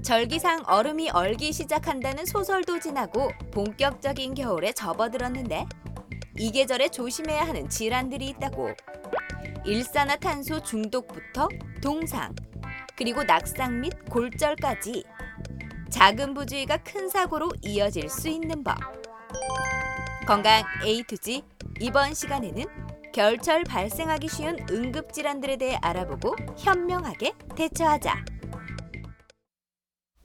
절기상 얼음이 얼기 시작한다는 소설도 지나고 본격적인 겨울에 접어들었는데 이 계절에 조심해야 하는 질환들이 있다고. 일산화탄소 중독부터 동상, 그리고 낙상 및 골절까지 작은 부주의가 큰 사고로 이어질 수 있는 법. 건강 A to G, 이번 시간에는 겨울철 발생하기 쉬운 응급질환들에 대해 알아보고 현명하게 대처하자.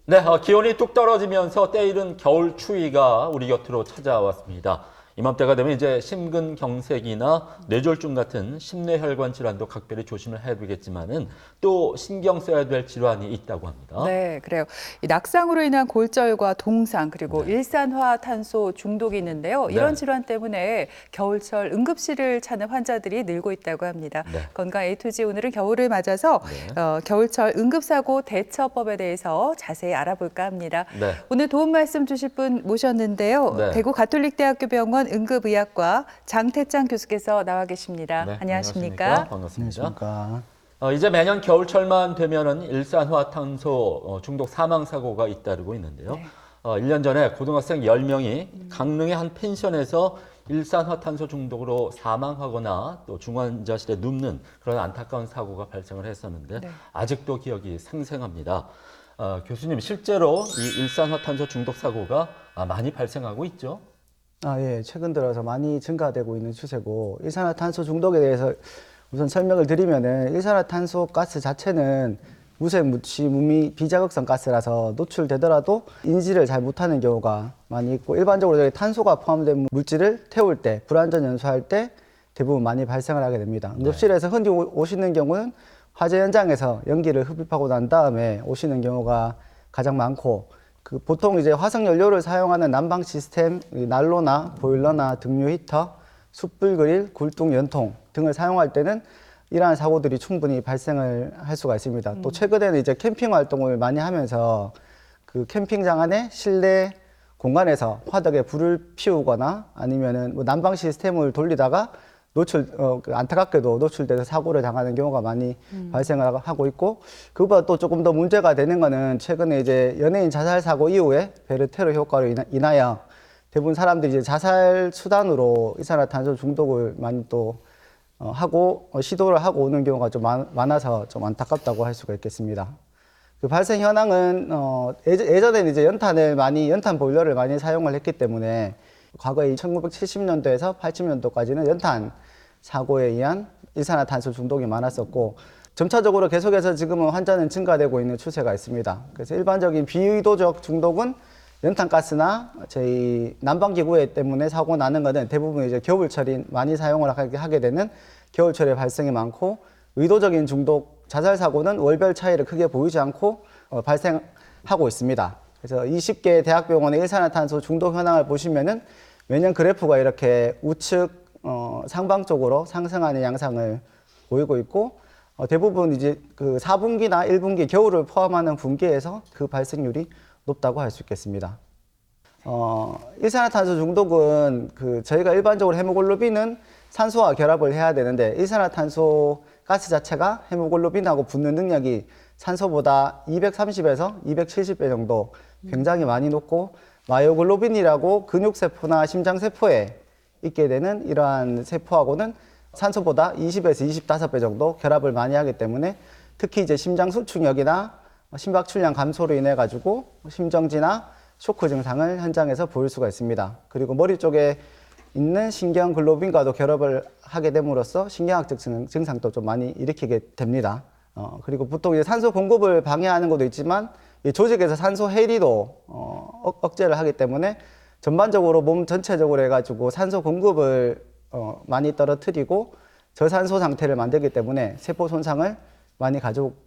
네, 기온이 뚝 떨어지면서 때이른 겨울 추위가 우리 곁으로 찾아왔습니다. 이맘때가 되면 이제 심근경색이나 뇌졸중 같은 심뇌혈관 질환도 각별히 조심을 해야 되겠지만은 또 신경 써야 될 질환이 있다고 합니다. 네, 그래요. 이 낙상으로 인한 골절과 동상 그리고 네. 일산화탄소 중독이 있는데요. 이런 네. 질환 때문에 겨울철 응급실을 찾는 환자들이 늘고 있다고 합니다. 네. 건강 A2G 오늘은 겨울을 맞아서 네. 겨울철 응급사고 대처법에 대해서 자세히 알아볼까 합니다. 네. 오늘 도움 말씀 주실 분 모셨는데요. 네. 대구 가톨릭대학교 병원 응급의학과 장태짱 교수께서 나와 계십니다. 네, 안녕하십니까? 반갑습니다. 안녕하십니까. 이제 매년 겨울철만 되면은 일산화탄소 중독 사망 사고가 잇따르고 있는데요. 네. 1년 전에 고등학생 10명이 강릉의 한 펜션에서 일산화탄소 중독으로 사망하거나 또 중환자실에 눕는 그런 안타까운 사고가 발생을 했었는데 네. 아직도 기억이 생생합니다. 교수님, 실제로 이 일산화탄소 중독 사고가 많이 발생하고 있죠? 예, 최근 들어서 많이 증가되고 있는 추세고, 일산화탄소 중독에 대해서 우선 설명을 드리면은, 일산화탄소 가스 자체는 무색, 무취, 무미, 비자극성 가스라서 노출되더라도 인지를 잘 못하는 경우가 많이 있고, 일반적으로 탄소가 포함된 물질을 태울 때, 불안전 연소할 때 대부분 많이 발생을 하게 됩니다. 응급실에서 흔히 오시는 경우는 화재 현장에서 연기를 흡입하고 난 다음에 오시는 경우가 가장 많고, 보통 이제 화석 연료를 사용하는 난방 시스템, 난로나 보일러나 등유 히터, 숯불 그릴, 굴뚝 연통 등을 사용할 때는 이러한 사고들이 충분히 발생을 할 수가 있습니다. 또 최근에는 이제 캠핑 활동을 많이 하면서 그 캠핑장 안에 실내 공간에서 화덕에 불을 피우거나 아니면은 뭐 난방 시스템을 돌리다가 안타깝게도 노출돼서 사고를 당하는 경우가 많이 발생을 하고 있고, 그보다 또 조금 더 문제가 되는 거는 최근에 이제 연예인 자살 사고 이후에 베르테로 효과로 인하여 대부분 사람들이 이제 자살 수단으로 일산화탄소 중독을 많이 또 시도를 하고 오는 경우가 좀 많아서 좀 안타깝다고 할 수가 있겠습니다. 그 발생 현황은 예전에는 이제 연탄 보일러를 많이 사용을 했기 때문에 과거에 1970년도에서 80년도까지는 연탄 사고에 의한 일산화탄소 중독이 많았었고, 점차적으로 계속해서 지금은 환자는 증가되고 있는 추세가 있습니다. 그래서 일반적인 비의도적 중독은 연탄가스나 저희 난방기구 때문에 사고 나는 것은 대부분 이제 겨울철이 많이 사용을 하게 되는 겨울철에 발생이 많고, 의도적인 중독, 자살 사고는 월별 차이를 크게 보이지 않고 발생하고 있습니다. 그래서 20개 대학병원의 일산화탄소 중독 현황을 보시면은 매년 그래프가 이렇게 우측 상방 쪽으로 상승하는 양상을 보이고 있고, 대부분 이제 그 4분기나 1분기 겨울을 포함하는 분기에서 그 발생률이 높다고 할 수 있겠습니다. 일산화탄소 중독은 저희가 일반적으로 헤모글로빈은 산소와 결합을 해야 되는데, 일산화탄소 가스 자체가 헤모글로빈하고 붙는 능력이 산소보다 230에서 270배 정도 굉장히 많이 높고, 마이오글로빈이라고 근육세포나 심장세포에 있게 되는 이러한 세포하고는 산소보다 20에서 25배 정도 결합을 많이 하기 때문에 특히 이제 심장수축력이나 심박출량 감소로 인해 가지고 심정지나 쇼크 증상을 현장에서 보일 수가 있습니다. 그리고 머리 쪽에 있는 신경글로빈과도 결합을 하게 됨으로써 신경학적 증상도 좀 많이 일으키게 됩니다. 그리고 보통 이제 산소 공급을 방해하는 것도 있지만 이 조직에서 산소 해리도 억제를 하기 때문에 전반적으로 몸 전체적으로 해가지고 산소 공급을 많이 떨어뜨리고 저산소 상태를 만들기 때문에 세포 손상을 많이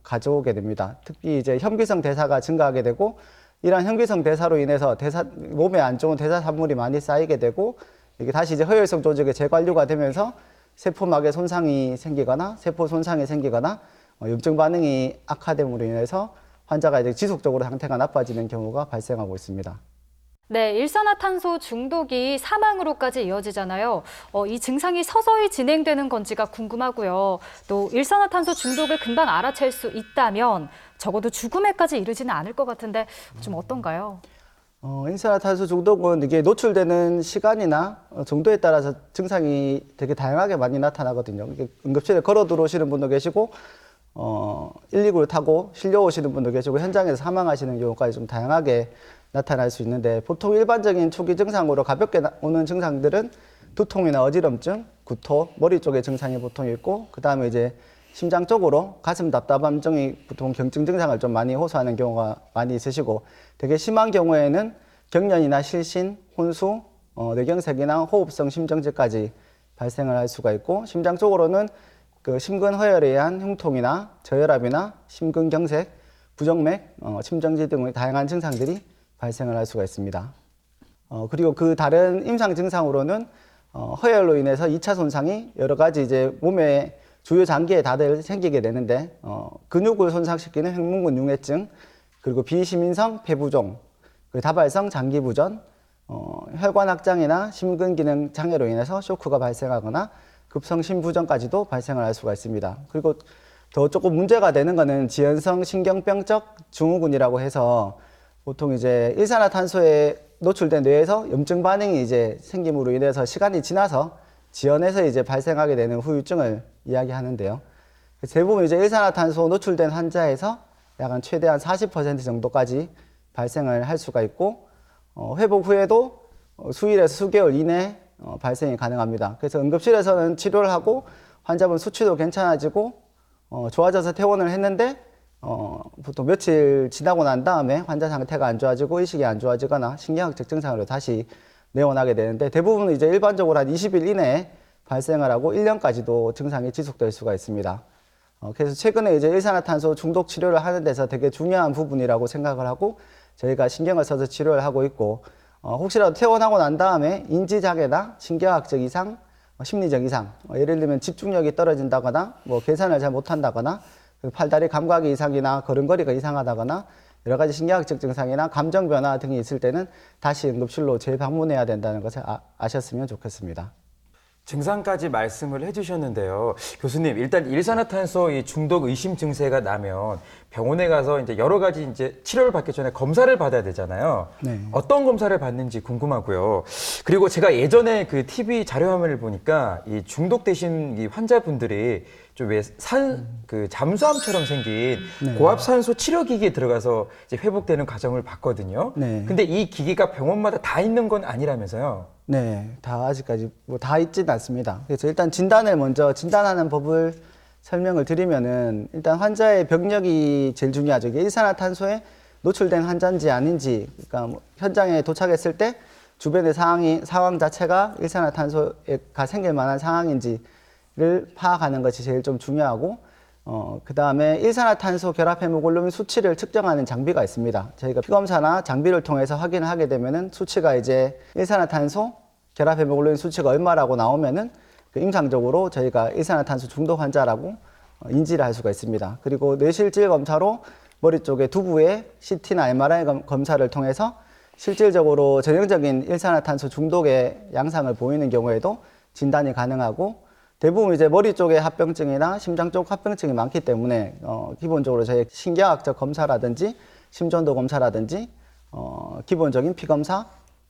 가져오게 됩니다. 특히 이제 현기성 대사가 증가하게 되고, 이러한 현기성 대사로 인해서 몸에 안 좋은 대사 산물이 많이 쌓이게 되고, 이게 다시 이제 허혈성 조직에 재관류가 되면서 세포막에 손상이 생기거나 세포 손상이 생기거나 염증 반응이 악화됨으로 인해서 환자가 이제 지속적으로 상태가 나빠지는 경우가 발생하고 있습니다. 네, 일산화탄소 중독이 사망으로까지 이어지잖아요. 이 증상이 서서히 진행되는 건지가 궁금하고요. 또 일산화탄소 중독을 금방 알아챌 수 있다면 적어도 죽음에까지 이르지는 않을 것 같은데 좀 어떤가요? 일산화탄소 중독은 이게 노출되는 시간이나 정도에 따라서 증상이 되게 다양하게 많이 나타나거든요. 이게 응급실에 걸어 들어오시는 분도 계시고, 119를 타고 실려 오시는 분도 계시고, 현장에서 사망하시는 경우까지 좀 다양하게 나타날 수 있는데, 보통 일반적인 초기 증상으로 가볍게 오는 증상들은 두통이나 어지럼증, 구토, 머리 쪽에 증상이 보통 있고, 그 다음에 이제 심장 쪽으로 가슴 답답함 등이 보통 경증 증상을 좀 많이 호소하는 경우가 많이 있으시고, 되게 심한 경우에는 경련이나 실신, 혼수, 뇌경색이나 호흡성 심정지까지 발생을 할 수가 있고, 심장 쪽으로는 그 심근허혈에 의한 흉통이나 저혈압이나 심근경색, 부정맥, 심정지 등의 다양한 증상들이 발생을 할 수가 있습니다. 그리고 그 다른 임상 증상으로는 허혈로 인해서 2차 손상이 여러 가지 이제 몸에 주요 장기에 다들 생기게 되는데, 근육을 손상시키는 횡문근 융해증, 그리고 비심인성 폐부종, 그리고 다발성 장기부전, 혈관 확장이나 심근기능 장애로 인해서 쇼크가 발생하거나 급성심부전까지도 발생을 할 수가 있습니다. 그리고 더 조금 문제가 되는 거는 지연성 신경병적 증후군이라고 해서 보통 이제 일산화탄소에 노출된 뇌에서 염증 반응이 이제 생김으로 인해서 시간이 지나서 지연해서 이제 발생하게 되는 후유증을 이야기하는데요. 대부분 이제 일산화탄소 노출된 환자에서 약간 최대한 40% 정도까지 발생을 할 수가 있고, 회복 후에도 수일에서 수개월 이내 발생이 가능합니다. 그래서 응급실에서는 치료를 하고 환자분 수치도 괜찮아지고 좋아져서 퇴원을 했는데, 보통 며칠 지나고 난 다음에 환자 상태가 안 좋아지고 의식이 안 좋아지거나 신경학적 증상으로 다시 내원하게 되는데, 대부분 이제 일반적으로 한 20일 이내에 발생을 하고 1년까지도 증상이 지속될 수가 있습니다. 그래서 최근에 이제 일산화탄소 중독 치료를 하는 데서 되게 중요한 부분이라고 생각을 하고 저희가 신경을 써서 치료를 하고 있고, 혹시라도 퇴원하고 난 다음에 인지장애나 신경학적 이상, 심리적 이상, 예를 들면 집중력이 떨어진다거나 뭐 계산을 잘 못한다거나 팔다리 감각이 이상이나 걸음걸이가 이상하다거나 여러 가지 신경학적 증상이나 감정 변화 등이 있을 때는 다시 응급실로 재방문해야 된다는 것을 아셨으면 좋겠습니다. 증상까지 말씀을 해주셨는데요. 교수님, 일단 일산화탄소 이 중독 의심 증세가 나면 병원에 가서 이제 여러 가지 이제 치료를 받기 전에 검사를 받아야 되잖아요. 네. 어떤 검사를 받는지 궁금하고요. 그리고 제가 예전에 그 TV 자료화면을 보니까 이 중독되신 이 환자분들이 좀 왜 그 잠수함처럼 생긴 네. 고압산소 치료기기에 들어가서 이제 회복되는 과정을 봤거든요. 네. 근데 이 기기가 병원마다 다 있는 건 아니라면서요. 네, 다 아직까지 뭐 다 있지는 않습니다. 그래서 일단 진단을 먼저 진단하는 법을 설명을 드리면은, 일단 환자의 병력이 제일 중요하죠. 이게 일산화탄소에 노출된 환자인지 아닌지, 그러니까 뭐 현장에 도착했을 때 주변의 상황 자체가 일산화탄소가 생길 만한 상황인지를 파악하는 것이 제일 좀 중요하고, 그 다음에 일산화탄소 결합 헤모글로빈 수치를 측정하는 장비가 있습니다. 저희가 피검사나 장비를 통해서 확인을 하게 되면은 수치가 이제 일산화탄소 결합 헤모글로빈 수치가 얼마라고 나오면은 그 임상적으로 저희가 일산화탄소 중독 환자라고 인지를 할 수가 있습니다. 그리고 뇌실질 검사로 머리 쪽에 두부에 CT나 MRI 검사를 통해서 실질적으로 전형적인 일산화탄소 중독의 양상을 보이는 경우에도 진단이 가능하고, 대부분 이제 머리 쪽에 합병증이나 심장 쪽 합병증이 많기 때문에 기본적으로 저희 신경학적 검사라든지 심전도 검사라든지 기본적인 피 검사,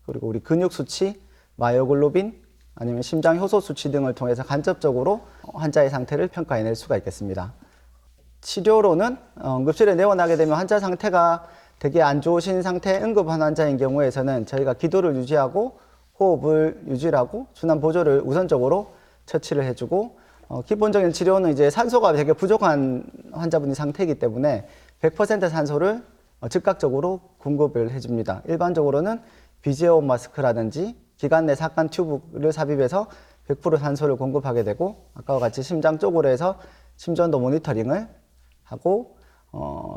그리고 우리 근육 수치, 마이오글로빈 아니면 심장 효소 수치 등을 통해서 간접적으로 환자의 상태를 평가해낼 수가 있겠습니다. 치료로는 응급실에 내원하게 되면 환자 상태가 되게 안 좋으신 상태 응급한 환자인 경우에서는 저희가 기도를 유지하고 호흡을 유지하고 순환 보조를 우선적으로 처치를 해주고, 기본적인 치료는 이제 산소가 되게 부족한 환자분이 상태이기 때문에 100% 산소를 즉각적으로 공급을 해줍니다. 일반적으로는 비제어온 마스크라든지 기관 내 삭간 튜브를 삽입해서 100% 산소를 공급하게 되고, 아까와 같이 심장 쪽으로 해서 심전도 모니터링을 하고,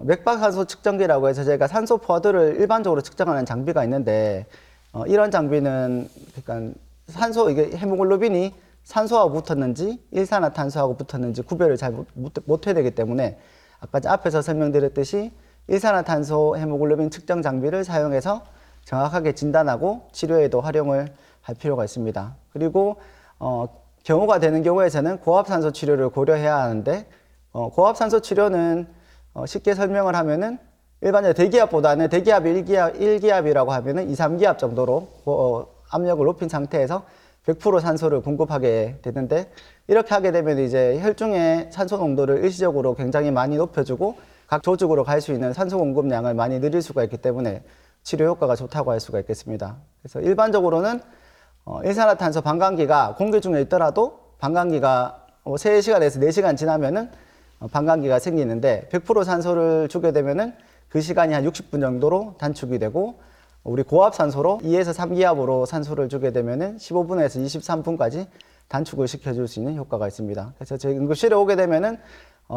맥박산소 측정기라고 해서 저희가 산소 포화도를 일반적으로 측정하는 장비가 있는데, 이런 장비는 그러니까 산소, 이게 헤모글로빈이 산소하고 붙었는지 일산화탄소하고 붙었는지 구별을 잘 못해야 되기 때문에, 아까 앞에서 설명드렸듯이 일산화탄소 헤모글로빈 측정 장비를 사용해서 정확하게 진단하고 치료에도 활용을 할 필요가 있습니다. 그리고 경우가 되는 경우에서는 고압산소 치료를 고려해야 하는데 고압산소 치료는 쉽게 설명을 하면은 일반적으로 대기압보다는 대기압이 1기압이라고 하면은 2, 3기압 정도로 압력을 높인 상태에서 100% 산소를 공급하게 되는데 이렇게 하게 되면 이제 혈중의 산소 농도를 일시적으로 굉장히 많이 높여주고 각 조직으로 갈 수 있는 산소 공급량을 많이 늘릴 수가 있기 때문에 치료 효과가 좋다고 할 수가 있겠습니다. 그래서 일반적으로는 일산화탄소 방광기가 공기 중에 있더라도 방광기가 3시간에서 4시간 지나면은 방광기가 생기는데 100% 산소를 주게 되면은 그 시간이 한 60분 정도로 단축이 되고 우리 고압산소로 2에서 3기압으로 산소를 주게 되면은 15분에서 23분까지 단축을 시켜줄 수 있는 효과가 있습니다. 그래서 저희 응급실에 오게 되면은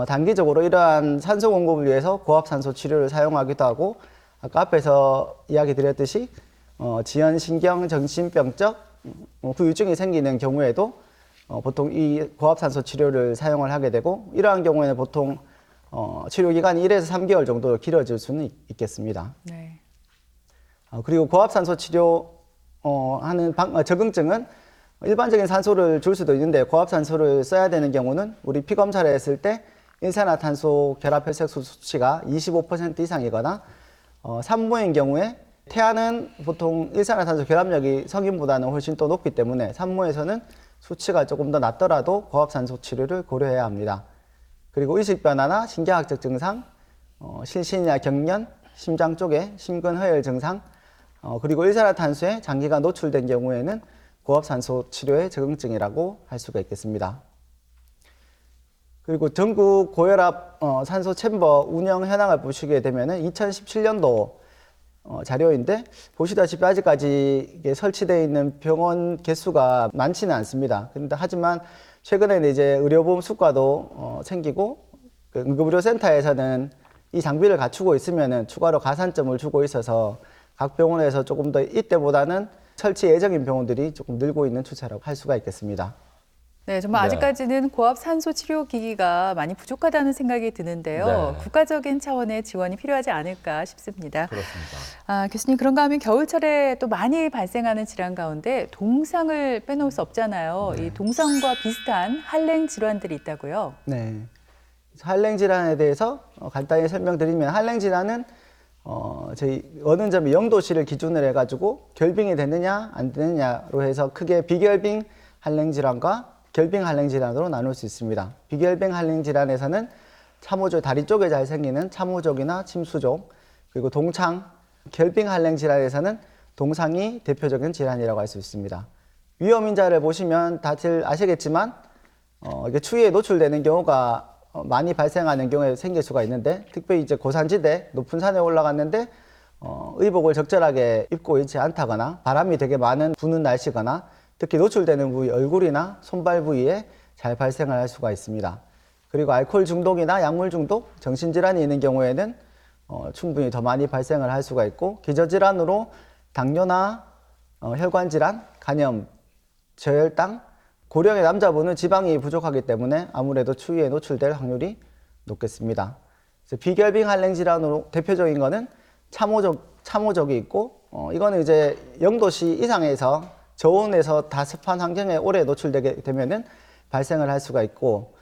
단기적으로 이러한 산소 공급을 위해서 고압산소 치료를 사용하기도 하고 아까 앞에서 이야기 드렸듯이 지연신경 정신병적 후유증이 생기는 경우에도 보통 이 고압산소 치료를 사용을 하게 되고 이러한 경우에는 보통 치료 기간이 1에서 3개월 정도 길어질 수는 있겠습니다. 네. 그리고 고압산소 치료 하는 적응증은 일반적인 산소를 줄 수도 있는데 고압산소를 써야 되는 경우는 우리 피검사를 했을 때 일산화탄소 결합혈색소 수치가 25% 이상이거나 산모인 경우에 태아는 보통 일산화탄소 결합력이 성인보다는 훨씬 더 높기 때문에 산모에서는 수치가 조금 더 낮더라도 고압산소 치료를 고려해야 합니다. 그리고 의식 변화나 신경학적 증상, 실신이나 경련, 심장 쪽에 심근허열 증상, 그리고 일산화탄소에 장기간 노출된 경우에는 고압산소 치료의 적응증이라고 할 수가 있겠습니다. 그리고 전국 고혈압 산소 챔버 운영 현황을 보시게 되면은 2017년도 자료인데 보시다시피 아직까지 이게 설치되어 있는 병원 개수가 많지는 않습니다. 그런데 하지만 최근에는 이제 의료보험 수가도 생기고 그 응급의료센터에서는 이 장비를 갖추고 있으면은 추가로 가산점을 주고 있어서 각 병원에서 조금 더 이때보다는 설치 예정인 병원들이 조금 늘고 있는 추세라고 할 수가 있겠습니다. 네, 정말 네. 아직까지는 고압 산소 치료 기기가 많이 부족하다는 생각이 드는데요. 네. 국가적인 차원의 지원이 필요하지 않을까 싶습니다. 그렇습니다. 교수님, 그런가 하면 겨울철에 또 많이 발생하는 질환 가운데 동상을 빼놓을 수 없잖아요. 이 동상과 비슷한 한랭 질환들이 있다고요. 네. 한랭 질환에 대해서 간단히 설명드리면 한랭 질환은 저희 어느 점이 0도씨를 기준으로 해가지고 결빙이 되느냐 안 되느냐로 해서 크게 비결빙 한랭 질환과 결빙 한랭 질환으로 나눌 수 있습니다. 비결빙 한랭 질환에서는 참호족 다리 쪽에 잘 생기는 참호족이나 침수족 그리고 동창, 결빙 한랭 질환에서는 동상이 대표적인 질환이라고 할 수 있습니다. 위험 인자를 보시면 다들 아시겠지만 이게 추위에 노출되는 경우가 많이 발생하는 경우에 생길 수가 있는데 특별히 이제 고산지대 높은 산에 올라갔는데 의복을 적절하게 입고 있지 않다거나 바람이 되게 많은 부는 날씨거나 특히 노출되는 부위 얼굴이나 손발 부위에 잘 발생을 할 수가 있습니다. 그리고 알코올 중독이나 약물 중독, 정신질환이 있는 경우에는 충분히 더 많이 발생을 할 수가 있고 기저질환으로 당뇨나 혈관질환, 간염, 저혈당, 고령의 남자분은 지방이 부족하기 때문에 아무래도 추위에 노출될 확률이 높겠습니다. 그래서 비결빙 한랭 질환으로 대표적인 거는 참호족이 있고 이거는 이제 0도씨 이상에서 저온에서 다습한 환경에 오래 노출되게 되면은 발생을 할 수가 있고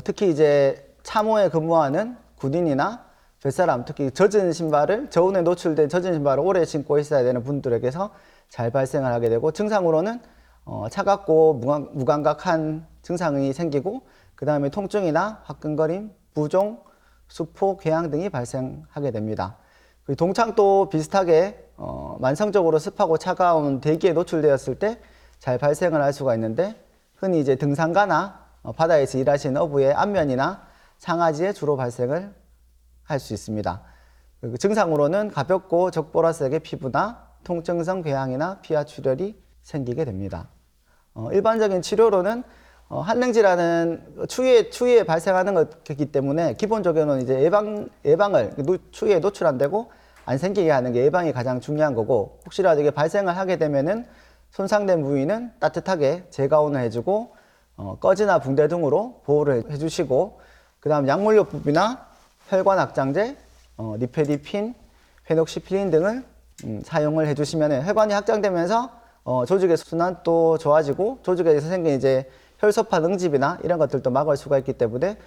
특히 이제 참호에 근무하는 군인이나 뱃사람 특히 젖은 신발을 저온에 노출된 젖은 신발을 오래 신고 있어야 되는 분들에게서 잘 발생을 하게 되고 증상으로는 차갑고 무감각한 증상이 생기고 그 다음에 통증이나 화끈거림, 부종, 수포, 궤양 등이 발생하게 됩니다. 동창도 비슷하게 만성적으로 습하고 차가운 대기에 노출되었을 때 잘 발생을 할 수가 있는데 흔히 이제 등산가나 바다에서 일하시는 어부의 안면이나 상하지에 주로 발생을 할 수 있습니다. 그리고 증상으로는 가볍고 적보라색의 피부나 통증성 궤양이나 피하 출혈이 생기게 됩니다. 일반적인 치료로는 한랭 질환은 추위에 발생하는 것이기 때문에 기본적으로는 이제 예방을 추위에 노출 안 되고 안 생기게 하는 게 예방이 가장 중요한 거고 혹시라도 이게 발생을 하게 되면은 손상된 부위는 따뜻하게 재가온을 해주고 꺼지나 붕대 등으로 보호를 해주시고 그 다음 약물요법이나 혈관 확장제, 니페디핀, 페녹시필린 등을 사용을 해주시면 혈관이 확장되면서 조직의 순환도 좋아지고 조직에서 생긴 이제 혈소판 응집이나 이런 것들도 막을 수가 있기 때문에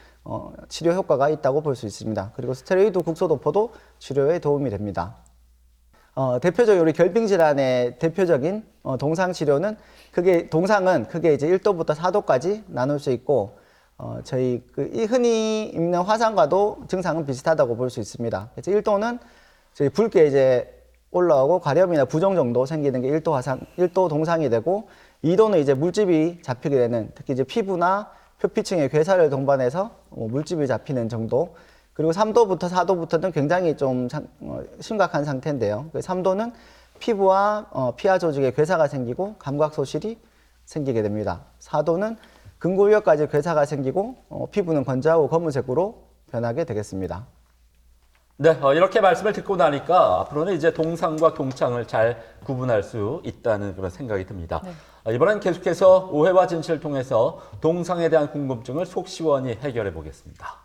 치료 효과가 있다고 볼 수 있습니다. 그리고 스테로이드 국소도포도 치료에 도움이 됩니다. 대표적인 우리 결빙 질환의 대표적인 동상 치료는 동상은 크게 이제 1도부터 4도까지 나눌 수 있고 저희 이 흔히 있는 화상과도 증상은 비슷하다고 볼 수 있습니다. 그래서 1도는 저희 붉게 이제 올라오고 가려움이나 부종 정도 생기는 게 1도 동상이 되고 2도는 이제 물집이 잡히게 되는 특히 이제 피부나 표피층의 괴사를 동반해서 물집이 잡히는 정도. 그리고 3도부터 4도부터는 굉장히 좀 심각한 상태인데요. 3도는 피부와 피하 조직에 괴사가 생기고 감각 소실이 생기게 됩니다. 4도는 근골격까지 괴사가 생기고 피부는 건조하고 검은색으로 변하게 되겠습니다. 네, 이렇게 말씀을 듣고 나니까 앞으로는 이제 동상과 동창을 잘 구분할 수 있다는 그런 생각이 듭니다. 이번엔 계속해서 오해와 진실을 통해서 동상에 대한 궁금증을 속 시원히 해결해 보겠습니다.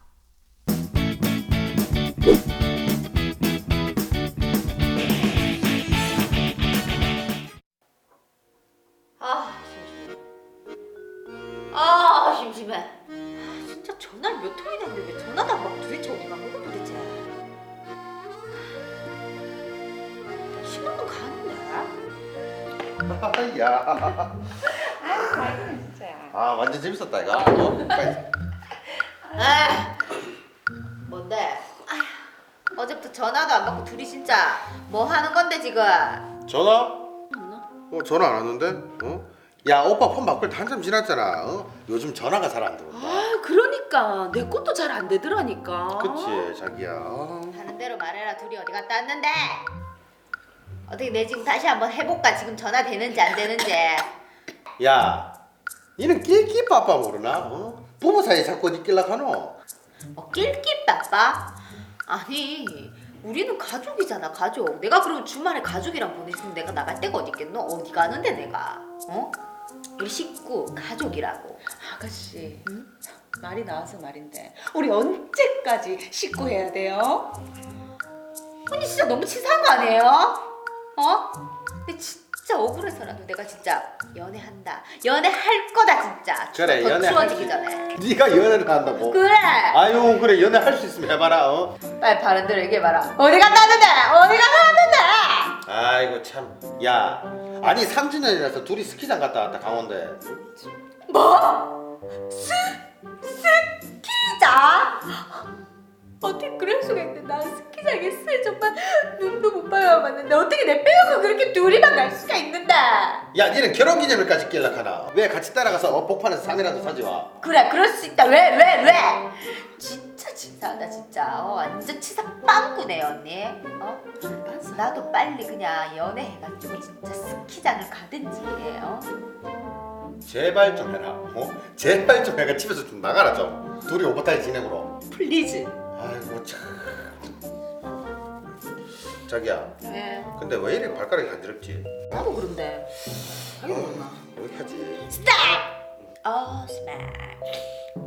심심해. 진짜 전화를 몇 통이나 했는데 왜 전화도 안 받고 도대체 어디 간 거야 도대체? 신호는 가는데. 야. 아 완전 재밌었다 이거. 빨리. 뭔데? 어제부터 전화도 안 받고 둘이 진짜 뭐 하는 건데 지금? 전화? 전화 안 왔는데? 야 오빠 폰 바꿀 때 한참 지났잖아. 요즘 전화가 잘 안 들어온다. 그러니까 내 것도 잘 안 되더라니까. 그치 자기야. 하는 대로 말해라. 둘이 어디 갔다 왔는데? 어떻게 내 지금 다시 한번 해볼까? 지금 전화 되는지 안 되는지. 야 니는 낄끼 빠빠 모르나? 부부 사이에 자꾸 어디 낄락하노? 낄낄 빠빠? 아니 우리는 가족이잖아 가족. 내가 그러면 주말에 가족이랑 보내주면 내가 나갈 데가 어디 있겠노? 어디 가는데 내가? 우리 식구 가족이라고. 아가씨, 말이 나와서 말인데 우리 언제까지 식구 해야 돼요? 언니 진짜 너무 치사한 거 아니에요? 근데 진짜 억울해서라도 내가 진짜 연애한다. 연애할 거다 진짜. 그래, 더 연애할 추워지기 수- 전에. 네가 연애를 한다고? 그래. 아유 그래 연애할 수 있으면 해봐라. 빨리 바른 대로 얘기해봐라. 어디 갔다 왔는데? 어디 갔다 왔는데? 아이고 참. 야 아니 3주년이라서 둘이 스키장 갔다 왔다 강원도에. 뭐? 스키장? 어떻게 그럴 수가 있는데 난 스키장에 정말 눈도 못 봐봤는데 어떻게 내 빼놓고 그렇게 둘이만 갈 수가 있는데? 야 니는 결혼기념일까지 낄락하나? 왜 같이 따라가서 복판에서 상이라도 사지 와? 그래 그럴 수 있다. 왜? 진짜 치사하다 진짜. 완전 치사 빵꾸네 언니. 나도 빨리 그냥 연애해가지고 진짜 스키장을 가든지. 제발 좀 해라. 제발 좀 해가 집에서 좀 나가라 좀. 둘이 오버타임 진행으로. 플리즈. 아이고 참. 자기야. 왜? 근데 왜 이렇게 발가락이 간지럽지? 나도 그런데. 여기 하지. 스멜.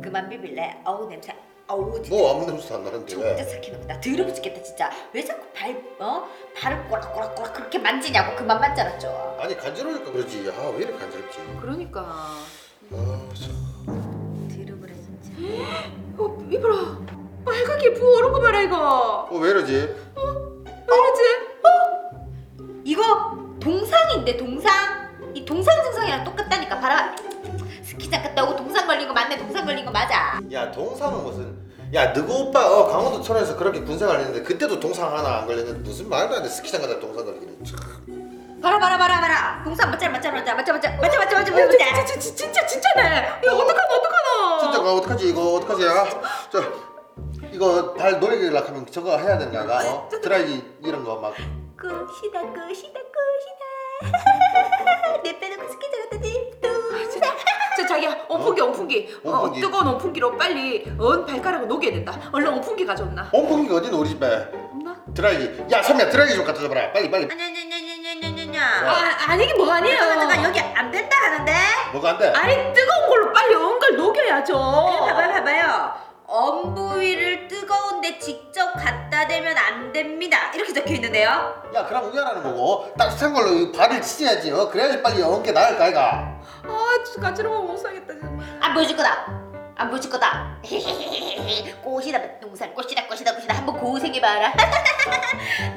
그만 비빌래. 어우 냄새. 어우 진짜. 뭐 아무 냄새도 안 나는데 진짜 왜? 삭히는 거다. 더러워 죽겠다 진짜. 왜 자꾸 발을 꼬락꼬락 그렇게 만지냐고. 그만 만져라 좀. 아니 간지러우니까 그러지. 아 왜 이렇게 간지럽지? 그러니까. 아 참. 더러워 그래 진짜. 이봐라. 빨갛게 부어오른 거 봐라 이거. 왜 이러지? 왜 이러지? 이거 동상인데 동상? 이 동상 증상이랑 똑같다니까. 봐라. 스키장 갔다 오고 동상 걸린 거 맞네. 동상 걸린 거 맞아. 야 동상은 무슨? 야 너그 오빠 강원도 천안에서 그렇게 군생활 했는데 그때도 동상 하나 안 걸렸는데 무슨 말도 안 돼. 스키장 가다 동상 걸리기는. 참. 봐라. 동상 맞자. 진짜네. 야 어떡하노? 진짜 어떡하지 이거 어떡하지? 이거 발 놀이기를 하면 저거 해야 되는 거야? 드라이기 이런 거 막. 끝이다. 내 빼놓고 스키장 갔다지. 저 자기야 온풍기. 온풍기. 뜨거운 온풍기로 빨리 발가락을 녹여야 된다. 얼른 온풍기 가져온나? 온풍기가 어디 우리 집에? 없나? 드라이기. 야 선미야 드라이기 좀 갖다 줘봐라. 빨리. 아니긴 뭐 아니에요. 잠깐 여기 안 된다 하는데. 뭐가 안 돼? 아니 뜨거운 걸로 빨리 걸 녹여야죠. 봐봐요. 엄부위를 뜨거운데 직접 갖다 대면 안 됩니다. 이렇게 적혀 있는데요. 야 그럼 우연하는 거고 따뜻한 걸로 이 발을 치야지. 그래야지 빨리 어깨 나을 거 아이가. 아 진짜 간지러워 못 살겠다 정말. 안 보여줄 거다. 안 보여줄 거다. 꽃이다 동산 꽃이다 한번 고생해봐라.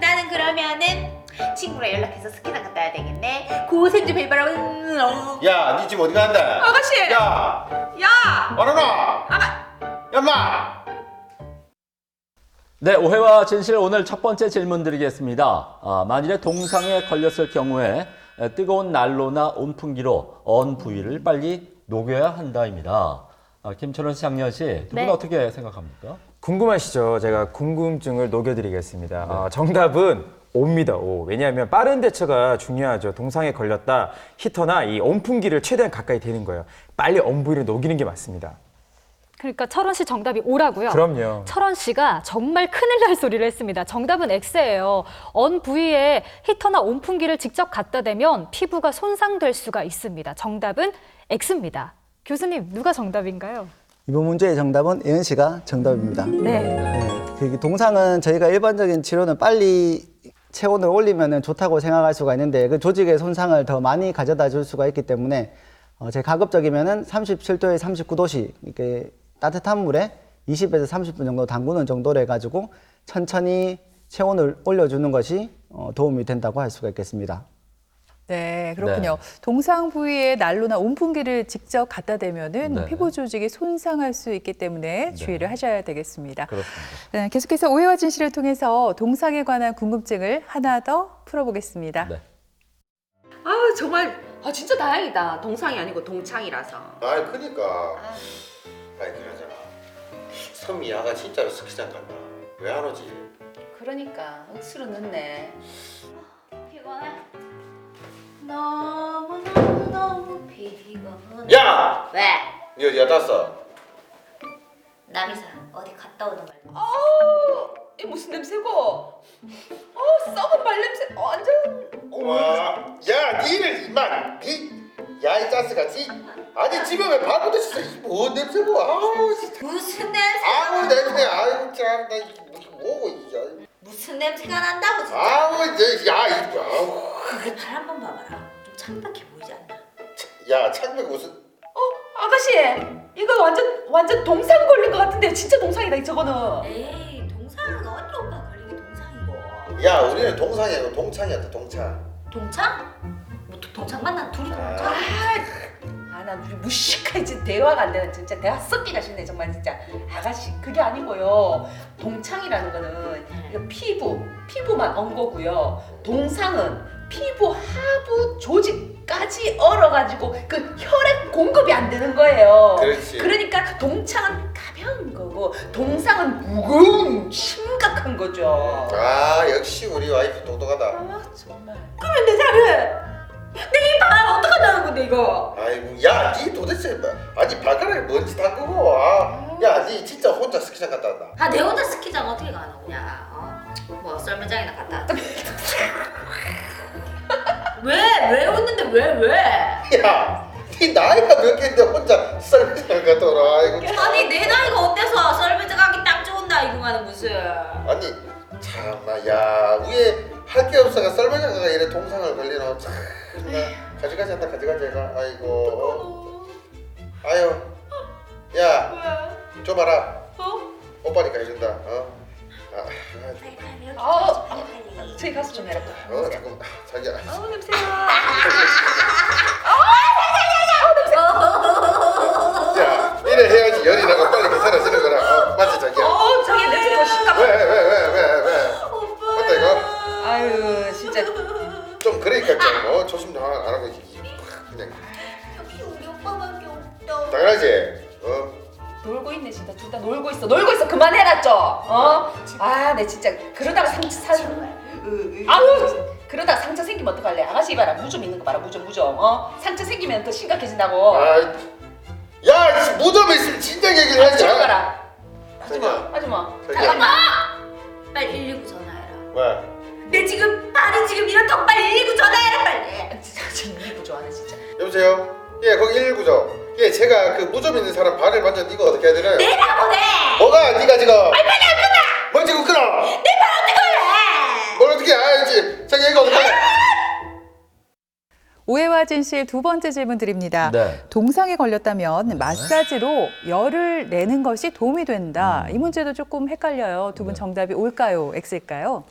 나는 그러면은 친구랑 연락해서 스키장 갔다 와야 되겠네. 고생 좀 해봐라. 야, 니 지금 어디 가는데? 아가씨! 야, 야! 어른아! 엄마! 네, 오해와 진실 오늘 첫 번째 질문 드리겠습니다. 만일에 동상에 걸렸을 경우에 뜨거운 난로나 온풍기로 언 부위를 빨리 녹여야 한다입니다. 김철원 씨, 장현 씨, 두 분 네. 어떻게 생각합니까? 궁금하시죠? 제가 궁금증을 녹여드리겠습니다. 정답은 O입니다. O. 왜냐하면 빠른 대처가 중요하죠. 동상에 걸렸다 히터나 이 온풍기를 최대한 가까이 대는 거예요. 빨리 언부위를 녹이는 게 맞습니다. 그러니까 철원 씨 정답이 O라고요. 그럼요. 철원 씨가 정말 큰일 날 소리를 했습니다. 정답은 X예요. 언 부위에 히터나 온풍기를 직접 갖다 대면 피부가 손상될 수가 있습니다. 정답은 X입니다. 교수님, 누가 정답인가요? 이번 문제의 정답은 예은 씨가 정답입니다. 네. 네, 그 동상은 저희가 일반적인 치료는 빨리 체온을 올리면 좋다고 생각할 수가 있는데 그 조직의 손상을 더 많이 가져다 줄 수가 있기 때문에 제 가급적이면은 37도에 39도씨 이렇게 따뜻한 물에 20에서 30분 정도 담그는 정도로 해가지고 천천히 체온을 올려주는 것이 도움이 된다고 할 수가 있겠습니다. 네, 그렇군요. 동상 부위에 난로나 온풍기를 직접 갖다 대면은 네. 피부 조직이 손상할 수 있기 때문에 주의를 하셔야 되겠습니다. 그렇습니다. 네, 계속해서 오해와 진실을 통해서 동상에 관한 궁금증을 하나 더 풀어보겠습니다. 네. 아 정말 진짜 다행이다. 동상이 아니고 동창이라서. 아이 그니까. 아이 그러잖아. 선미야가 진짜로 스키장 간다. 왜 안 오지? 그러니까 억수로 늦네. 피곤해. 너무 피곤해. 야! 왜? 니 어디 갔다 왔어? 남이사 어디 갔다 오는 말고. 이 무슨 냄새고? 썩은 발냄새. 완전. 와, 야, 니를 이만, 야, 이 짜스같이. 아니 집에 왜 발부터 씻어? 뭐 냄새고? 아우 진짜. 무슨 냄새? 아우 냄새. 아유 참, 나 이게 뭐고 이게. 무슨 냄새가 난다고 진짜. 아우 야, 이 아우. 그게 발 한번 봐봐라. 좀 창백해 보이지 않나? 야, 창백 무슨? 아가씨 이거 완전 동상 걸린 것 같은데 진짜 동상이다 저거는. 에이 동상은 언니 오빠 걸리게 동상이고. 야, 우리는 동상이 아니고 동창이었다, 동창. 동창? 뭐 동창 만난 둘이 동창? 난 무식하게 진짜 대화가 안 되는 진짜 대화 썩기가 싫네 정말 진짜. 아가씨 그게 아니고요. 동창이라는 거는 이거 피부만 언 거고요. 동상은 피부 하부 조직까지 얼어가지고 그 혈액 공급이 안 되는 거예요. 그렇지. 그러니까 동창은 가벼운 거고 동상은 무거운 심각한 거죠. 아, 역시 우리 와이프 똑똑하다. 아 정말. 그러면 내 살을 내 발 어떡한다는 건데 이거? 아이고, 야, 니 도대체 아니 발가락에 먼지 닦고. 야, 니 진짜 혼자 스키장 갔다 왔다. 아 내 혼자 스키장 어떻게 가나 그냥 뭐 썰매장이나 갔다 왔다. 왜 웃는데 왜? 야, 니 나이가 몇 개인데 혼자 썰매장 갔다 오라. 아이고. 아니 내 나이가 어때서 썰매장 가기 딱 좋은 나이구만 무슨. 아니 참나, 야, 위에 할 게 없어가 썰매장 가가 이래 동상을 걸리노. 참, 가지가지 한다, 가지가지 해가. 아이고. 아유, 야, 줘봐라. 오빠니까 해준다. 저기 가서 좀 해라. 잠깐, 자기야. 냄새야. 야, 이래 해야지 열이 나고 빨리 괜찮아지는 거라. 맞지, 자기야? 저기 냄새 더 심각해. 왜? 맞다 이거? 아유 진짜. 좀 그러니까 좀 조심 좀 안 하고 그냥 역시 우리 오빠밖에 없다. 당연하지. 놀고 있네 진짜. 둘 다 놀고 있어. 그만해라 좀. 내 진짜 그러다가 그러다가 상처 생기면 어떡할래? 아가씨 봐라, 무좀 있는 거 봐라. 무좀. 상처 생기면 더 심각해진다고. 야, 무덤에 있으면 진작 얘기를 하지. 저리 가라. 자기야. 하지마. 자기야. 빨리 119 전화해라. 왜? 내 지금 발이 지금 이렇다고 빨리 119 전화해라 빨리. 진짜 일부 좋아하네 진짜. 여보세요? 예, 거기 119죠. 예, 제가 그 무좀 있는 사람 발을 만졌는데 이거 어떻게 해야 되나요? 내가 보내. 뭐가 네가 지금? 아이 빨리 안 끊어. 뭘 지금 끊어? 내 발 어떻게 해? 뭘 어떻게 알지? 자기 이거 어떻게? 오해와 진실 두 번째 질문 드립니다. 네. 동상에 걸렸다면 마사지로 열을 내는 것이 도움이 된다. 이 문제도 조금 헷갈려요. 두 분 정답이 올까요? X일까요?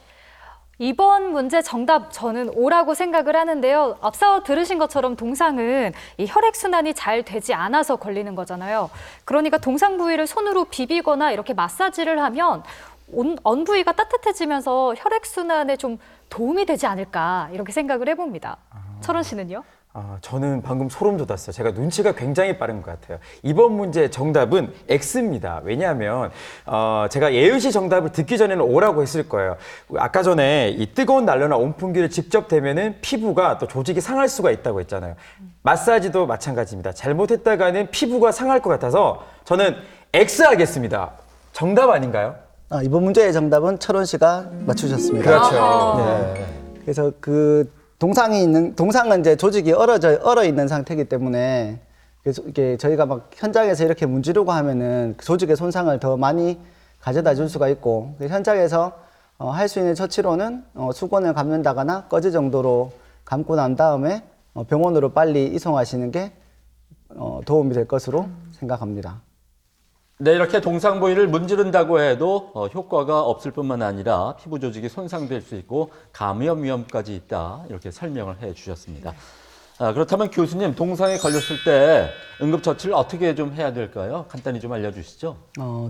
이번 문제 정답 저는 O라고 생각을 하는데요. 앞서 들으신 것처럼 동상은 이 혈액순환이 잘 되지 않아서 걸리는 거잖아요. 그러니까 동상 부위를 손으로 비비거나 이렇게 마사지를 하면 언 부위가 따뜻해지면서 혈액순환에 좀 도움이 되지 않을까 이렇게 생각을 해봅니다. 철원 씨는요? 저는 방금 소름 돋았어요. 제가 눈치가 굉장히 빠른 것 같아요. 이번 문제 정답은 X입니다. 왜냐하면 제가 예은 씨 정답을 듣기 전에는 O라고 했을 거예요. 아까 전에 이 뜨거운 난로나 온풍기를 직접 대면은 피부가 또 조직이 상할 수가 있다고 했잖아요. 마사지도 마찬가지입니다. 잘못했다가는 피부가 상할 것 같아서 저는 X 하겠습니다. 정답 아닌가요? 이번 문제의 정답은 철원 씨가 맞추셨습니다. 그렇죠. 네. 그래서 동상은 이제 조직이 얼어 있는 상태이기 때문에 그래서 이게 저희가 막 현장에서 이렇게 문지르고 하면은 그 조직의 손상을 더 많이 가져다 줄 수가 있고, 현장에서 할 수 있는 처치로는 수건을 감는다거나 꺼지 정도로 감고 난 다음에 병원으로 빨리 이송하시는 게 도움이 될 것으로 생각합니다. 네, 이렇게 동상 부위를 문지른다고 해도 효과가 없을 뿐만 아니라 피부 조직이 손상될 수 있고 감염 위험까지 있다, 이렇게 설명을 해 주셨습니다. 그렇다면 교수님, 동상에 걸렸을 때 응급처치를 어떻게 좀 해야 될까요? 간단히 좀 알려주시죠.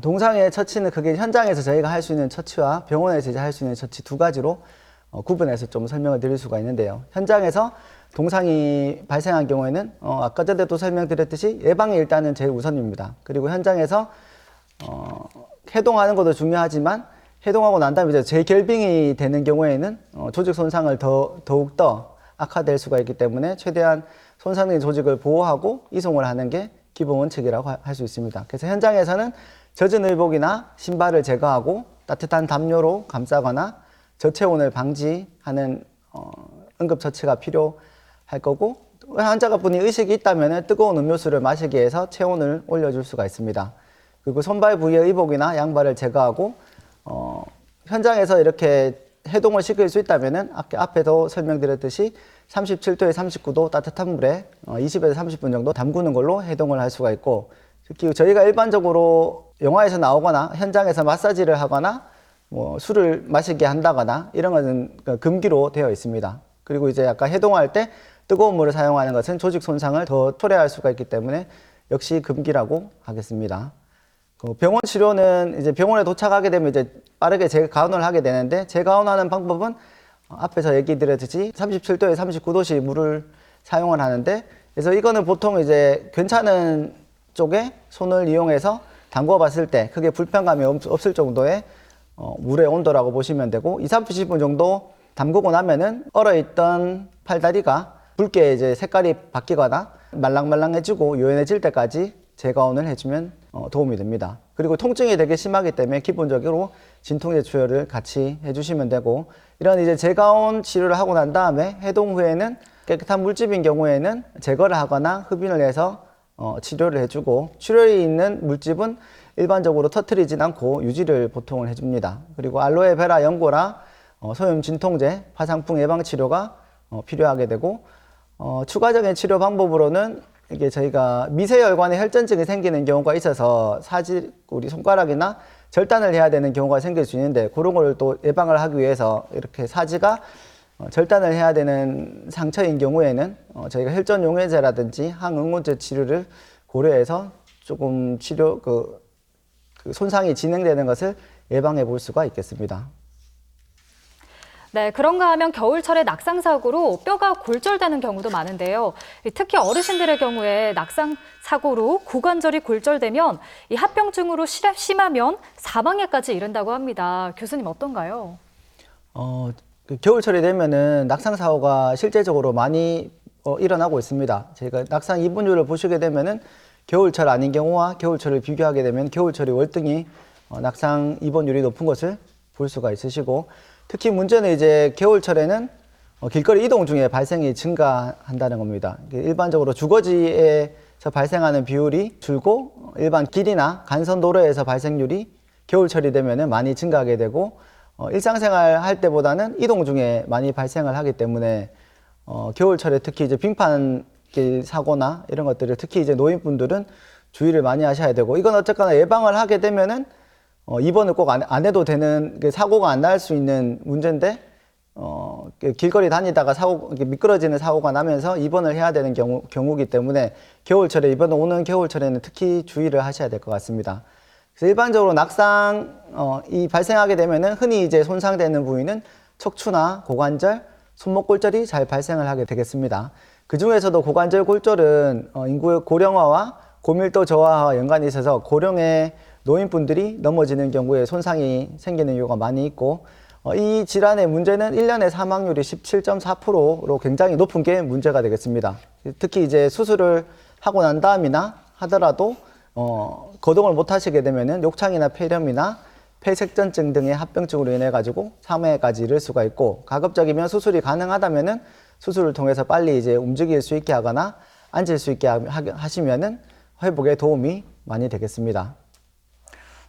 동상의 처치는 그게 현장에서 저희가 할 수 있는 처치와 병원에서 이제 할 수 있는 처치 두 가지로 구분해서 좀 설명을 드릴 수가 있는데요. 현장에서 동상이 발생한 경우에는 아까 전에도 설명드렸듯이 예방이 일단은 제일 우선입니다. 그리고 현장에서 해동하는 것도 중요하지만 해동하고 난 다음에 이제 재결빙이 되는 경우에는 조직 손상을 더욱더 악화될 수가 있기 때문에 최대한 손상된 조직을 보호하고 이송을 하는 게 기본 원칙이라고 할 수 있습니다. 그래서 현장에서는 젖은 의복이나 신발을 제거하고 따뜻한 담요로 감싸거나 저체온을 방지하는 응급처치가 필요할 거고, 환자분이 의식이 있다면 뜨거운 음료수를 마시기 위해서 체온을 올려줄 수가 있습니다. 그리고 손발 부위의 의복이나 양발을 제거하고 현장에서 이렇게 해동을 시킬 수 있다면 앞에도 설명드렸듯이 37도에 39도 따뜻한 물에 20에서 30분 정도 담그는 걸로 해동을 할 수가 있고, 특히 저희가 일반적으로 영화에서 나오거나 현장에서 마사지를 하거나 술을 마시게 한다거나 이런 것은 금기로 되어 있습니다. 그리고 이제 아까 해동할 때 뜨거운 물을 사용하는 것은 조직 손상을 더 초래할 수가 있기 때문에 역시 금기라고 하겠습니다. 병원 치료는 이제 병원에 도착하게 되면 이제 빠르게 재가온을 하게 되는데, 재가온하는 방법은 앞에서 얘기 드렸듯이 37도에 39도씨 물을 사용을 하는데, 그래서 이거는 보통 이제 괜찮은 쪽에 손을 이용해서 담궈 봤을 때 크게 불편감이 없을 정도의 물의 온도라고 보시면 되고, 20-30분 정도 담그고 나면은 얼어있던 팔다리가 붉게 이제 색깔이 바뀌거나 말랑말랑해지고 요연해질 때까지 재가온을 해주면 도움이 됩니다. 그리고 통증이 되게 심하기 때문에 기본적으로 진통제 치료를 같이 해주시면 되고, 이런 이제 재가온 치료를 하고 난 다음에 해동 후에는 깨끗한 물집인 경우에는 제거를 하거나 흡인을 해서 치료를 해주고, 출혈이 있는 물집은 일반적으로 터트리진 않고 유지를 보통을 해줍니다. 그리고 알로에베라 연고나 소염 진통제, 파상풍 예방 치료가 필요하게 되고, 추가적인 치료 방법으로는 이게 저희가 미세혈관에 혈전증이 생기는 경우가 있어서 우리 손가락이나 절단을 해야 되는 경우가 생길 수 있는데, 그런 걸 또 예방을 하기 위해서 이렇게 사지가 절단을 해야 되는 상처인 경우에는 저희가 혈전 용해제라든지 항응고제 치료를 고려해서 조금 그 손상이 진행되는 것을 예방해 볼 수가 있겠습니다. 네, 그런가 하면 겨울철에 낙상 사고로 뼈가 골절되는 경우도 많은데요. 특히 어르신들의 경우에 낙상 사고로 고관절이 골절되면 이 합병증으로 심하면 사망에까지 이른다고 합니다. 교수님 어떤가요? 겨울철이 되면은 낙상 사고가 실제적으로 많이 일어나고 있습니다. 저희가 낙상 입원율을 보시게 되면은 겨울철 아닌 경우와 겨울철을 비교하게 되면 겨울철이 월등히 낙상 입원율이 높은 것을 볼 수가 있으시고, 특히 문제는 이제 겨울철에는 길거리 이동 중에 발생이 증가한다는 겁니다. 일반적으로 주거지에 발생하는 비율이 줄고 일반 길이나 간선 도로에서 발생률이 겨울철이 되면 많이 증가하게 되고 일상생활 할 때보다는 이동 중에 많이 발생을 하기 때문에 겨울철에 특히 이제 빙판길 사고나 이런 것들을 특히 이제 노인분들은 주의를 많이 하셔야 되고 이건 어쨌거나 예방을 하게 되면은 입원을 꼭 안 해도 되는 사고가 안 날 수 있는 문제인데 길거리 다니다가 미끄러지는 사고가 나면서 입원을 해야 되는 경우이기 때문에 겨울철에 이번 오는 겨울철에는 특히 주의를 하셔야 될 것 같습니다. 그래서 일반적으로 낙상이 발생하게 되면은 흔히 이제 손상되는 부위는 척추나 고관절, 손목 골절이 잘 발생을 하게 되겠습니다. 그 중에서도 고관절 골절은 인구의 고령화와 고밀도 저하와 연관이 있어서 고령의 노인분들이 넘어지는 경우에 손상이 생기는 경우가 많이 있고 이 질환의 문제는 1년의 사망률이 17.4%로 굉장히 높은 게 문제가 되겠습니다. 특히 이제 수술을 하고 난 다음이나 하더라도 거동을 못 하시게 되면은 욕창이나 폐렴이나 폐색전증 등의 합병증으로 인해 가지고 사망에까지 이를 수가 있고 가급적이면 수술이 가능하다면은 수술을 통해서 빨리 이제 움직일 수 있게 하거나 앉을 수 있게 하시면은 회복에 도움이 많이 되겠습니다.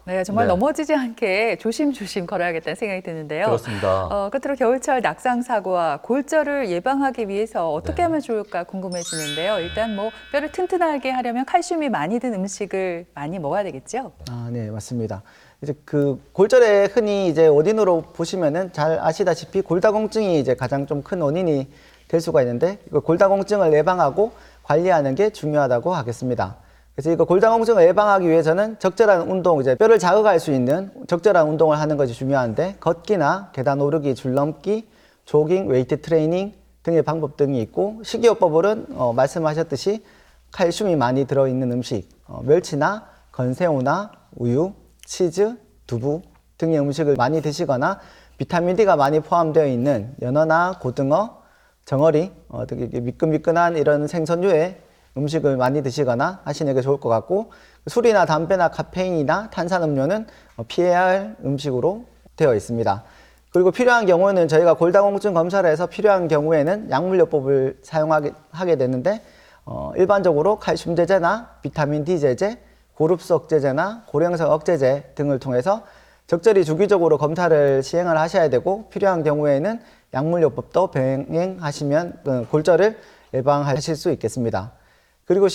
네, 정말 네. 넘어지지 않게 조심조심 걸어야겠다는 생각이 드는데요. 그렇습니다. 끝으로 겨울철 낙상 사고와 골절을 예방하기 위해서 어떻게 하면 좋을까 궁금해지는데요. 일단 뭐 뼈를 튼튼하게 하려면 칼슘이 많이 든 음식을 많이 먹어야 되겠죠? 네, 맞습니다. 이제 그 골절에 흔히 이제 원인으로 보시면은 잘 아시다시피 골다공증이 이제 가장 좀 큰 원인이 될 수가 있는데 이거 골다공증을 예방하고 관리하는 게 중요하다고 하겠습니다. 그래서 이거 골다공증을 예방하기 위해서는 적절한 운동, 이제 뼈를 자극할 수 있는 적절한 운동을 하는 것이 중요한데 걷기나 계단 오르기, 줄넘기, 조깅, 웨이트 트레이닝 등의 방법 등이 있고 식이요법으로는 말씀하셨듯이 칼슘이 많이 들어있는 음식, 멸치나 건새우나 우유, 치즈, 두부 등의 음식을 많이 드시거나 비타민 D가 많이 포함되어 있는 연어나 고등어, 정어리, 되게 미끈미끈한 이런 생선류의 음식을 많이 드시거나 하시는 게 좋을 것 같고 술이나 담배나 카페인이나 탄산음료는 피해야 할 음식으로 되어 있습니다. 그리고 필요한 경우에는 저희가 골다공증 검사를 해서 필요한 경우에는 약물요법을 사용하게 되는데 일반적으로 칼슘 제제나 비타민 D 제제, 고릅수 억제제나 고령성 억제제 등을 통해서 적절히 주기적으로 시행을 하셔야 되고 필요한 경우에는 약물요법도 병행하시면 골절을 예방하실 수 있겠습니다. 그리고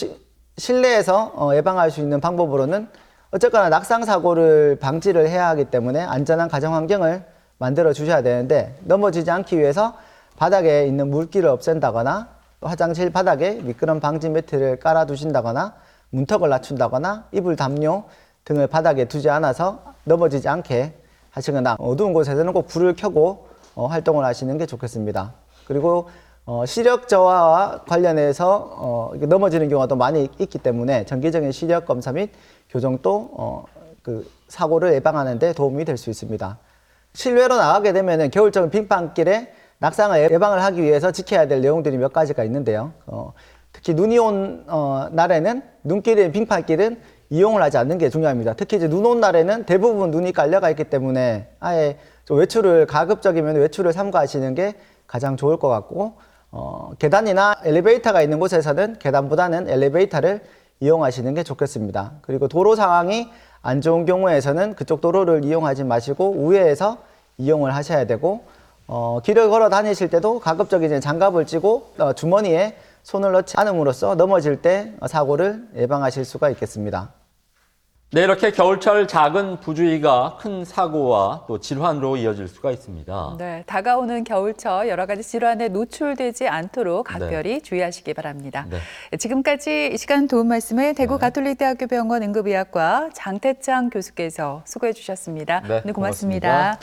실내에서 예방할 수 있는 방법으로는 어쨌거나 낙상 사고를 방지를 해야 하기 때문에 안전한 가정 환경을 만들어 주셔야 되는데 넘어지지 않기 위해서 바닥에 있는 물기를 없앤다거나 화장실 바닥에 미끄럼 방지 매트를 깔아 두신다거나 문턱을 낮춘다거나 이불 담요 등을 바닥에 두지 않아서 넘어지지 않게 하시거나 어두운 곳에서는 꼭 불을 켜고 활동을 하시는 게 좋겠습니다. 그리고 시력 저하와 관련해서 넘어지는 경우가 또 많이 있기 때문에 정기적인 시력 검사 및 교정도 그 사고를 예방하는 데 도움이 될 수 있습니다. 실외로 나가게 되면 겨울철 빙판길에 낙상을 예방을 하기 위해서 지켜야 될 내용들이 몇 가지가 있는데요. 특히 눈이 온 날에는 눈길의 빙판길은 이용을 하지 않는 게 중요합니다. 특히 이제 눈 온 날에는 대부분 눈이 깔려가 있기 때문에 아예 좀 가급적이면 외출을 삼가하시는 게 가장 좋을 것 같고 계단이나 엘리베이터가 있는 곳에서는 계단보다는 엘리베이터를 이용하시는 게 좋겠습니다. 그리고 도로 상황이 안 좋은 경우에서는 그쪽 도로를 이용하지 마시고 우회해서 이용을 하셔야 되고 길을 걸어 다니실 때도 가급적이면 장갑을 찌고 주머니에 손을 넣지 않음으로써 넘어질 때 사고를 예방하실 수가 있겠습니다. 네, 이렇게 겨울철 작은 부주의가 큰 사고와 또 질환으로 이어질 수가 있습니다. 네, 다가오는 겨울철 여러 가지 질환에 노출되지 않도록 각별히 주의하시기 바랍니다. 네. 지금까지 이 시간 도움 말씀을 대구 가톨릭대학교 병원 응급의학과 장태창 교수께서 수고해 주셨습니다. 네, 오늘 고맙습니다.